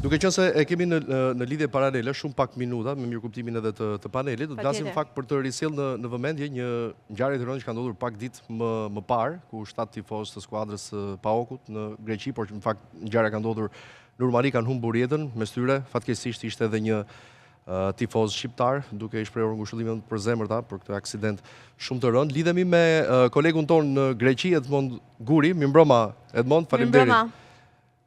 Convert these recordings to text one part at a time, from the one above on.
Duke qenë se e kemi në lidhje paralele shumë pak minuta, me mirëkuptimin edhe të panelit, do të flasim fakt për të risjellë në vëmendje një ngjarje e Tiranës që ka ndodhur pak ditë më parë, ku 7 tifozë të skuadrës PAOK-ut në Greqi, por që në fakt ngjarja ka ndodhur në Rumani, kanë humbur jetën, mes tyre fatkeqësisht ishte edhe një tifoz shqiptar, duke i shprehur ngushëllimin për zemërta për këtë aksident shumë të rënd. Lidhemi me kolegun tonë në Greqi, Edmond Guri. Mirëmbrëma, Edmond, faleminderit.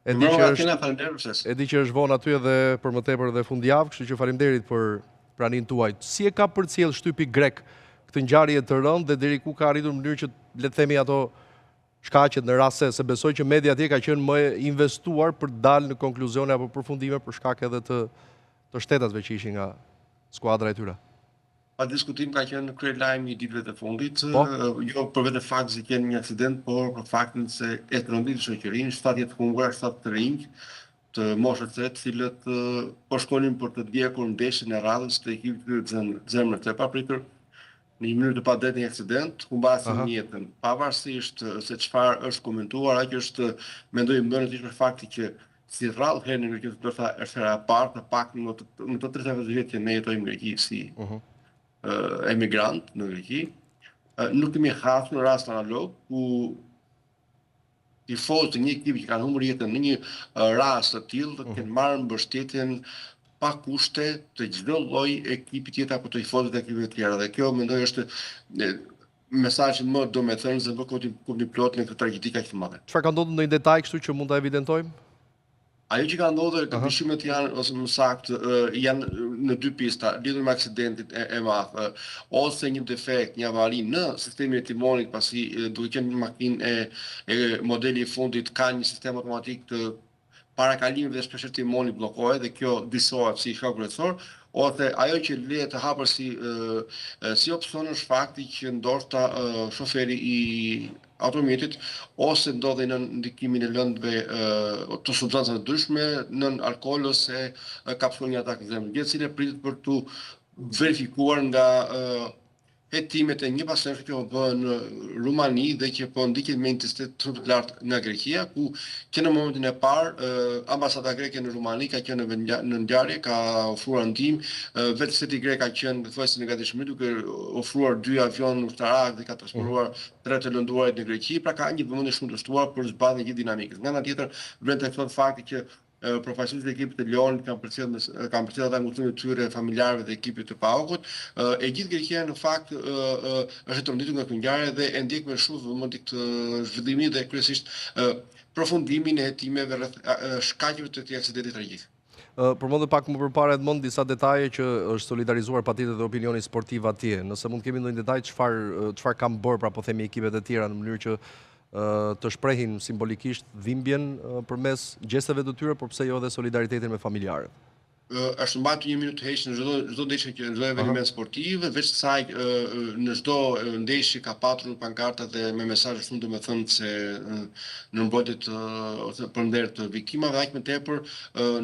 E di që është vonë aty edhe për më tepër dhe fundjavë, kështu që faleminderit për praninë tuaj. Si e ka përcjell shtypi grek këtë ngjarje të rëndë dhe deri ku ka arritur në mënyrë që le të themi ato shkaqet në rast se besoj që media atje ka qenë më investuar për të dalë në konkluzione apo përfundime për shkak edhe të shtetasve që ishin nga skuadra e tyre. Pa diskutim ka qenë kryelajmi i ditëve të fundit, jo për vetë fakt se keni një aksident, por për faktin se e të rëndit shoqërinë, 7 të hungura, 7 të rinj, të moshës të cilët po shkonin për të ndjekur ndeshjen e radhës të ekipit të zemrës të papritur, në një mënyrë të padrejtë një aksident, humbasin jetën. Pavarësisht se çfarë është komentuar, aq është mendoj mbërë për fakti që si rrallë herë në Greqi, do të thashë është hera e parë, të paktën në të 30 vjet që ne jetojmë në Greqi si emigrant në Greqi, nuk kemi hasur në rast analog ku tifozët të një ekipi që kanë humbur jetën në një rast të tillë të kenë marrë mbështetjen pa kushte të çdo lloji ekipi tjetër apo të tifozëve të ekipeve të tjera. Dhe kjo mendoj është mesazhi më domethënës dhe kuptim plot në këtë tragjedi kaq të madhe. Çfarë ka ndodhur në një detaj kështu që mund ta evidentojmë? Ajo që ka ndodhur, të dyshimet janë, ose më saktë, janë në 2 pista, lidhur me aksidentin e madh, ose një defekt, një avari në sistemin e timonit, pasi duke qenë një makinë e modeli i fundit ka një sistem automatik të parakalimit dhe shpesh timoni bllokohet dhe kjo disohet si shkak kryesor, ose ajo që le të hapur si opsion është fakti që ndoshta shoferi i automjetit ose ndodhi në ndikimin e lëndëve të substancave të ndryshme, nën alkool ose ka pasur një atak zemre, gjë e cila pritet për tu verifikuar nga hetimet e një pasagerë që po bëhen në Rumani dhe që po ndiqet me intensitet shumë të lartë nga Greqia, ku që në momentin e parë ambasada greke në Rumani ka qenë në ngjarje, ka ofruar ndihmë, vetë shteti grek ka qenë thuajse në gatishmëri duke ofruar 2 avion ushtarak dhe ka transportuar 3 të lënduarit në Greqi, pra ka një vëmendje shumë të shtuar për zbardhjen e gjithë dinamikës. Nga ana tjetër, vlen të thotë fakti që përfaqësuesit e ekipit të Leonit kanë përcjellë ata ngushëllimet e tyre familjarëve dhe ekipit të PAOK-ut. E gjithë Greqia në fakt është tronditur nga kjo ngjarje dhe e ndjek me shumë vëmendje këtë zhvillimin dhe kryesisht përfundimin e hetimeve rreth shkaqeve të këtij aksidenti tragjik. Përmendëm pak më përpara Edmond disa detaje që është solidarizuar patjetër dhe opinioni sportiv atje. Nëse mund të kemi ndonjë detaj çfarë kanë bërë pra po themi ekipet e tjera në mënyrë që të shprehin simbolikisht dhimbjen përmes gjesteve të tyre, por pse jo edhe solidaritetin me familjarët. Është mbajtur 1 minutë heq në çdo ndeshje që çdo eveniment sportiv, veç kësaj në çdo ndeshje ka patur pankarta dhe me mesazhe shumë domethënëse në mbrojtje ose përnder të viktimave, aq më tepër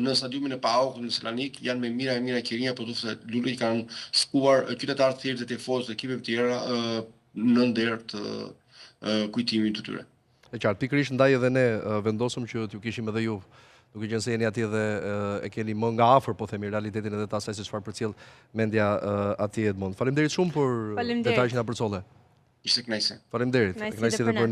në stadiumin e PAOK në Selanik janë me mira qirinja, por thotë lule i kanë shkuar qytetarë të thjeshtë dhe tifozë të ekipeve të tjera në nder të kujtimit të tyre. E qartë, pikërisht ndaj edhe ne vendosëm që t'ju kishim edhe ju, duke qenë se jeni atje dhe e keni më nga afër, po themi, realitetin edhe të asaj se çfarë përcjell mendja atje Edmond. Faleminderit shumë për detajin që na përcolle. Ishte kënaqësi. Faleminderit. Kënaqësi edhe për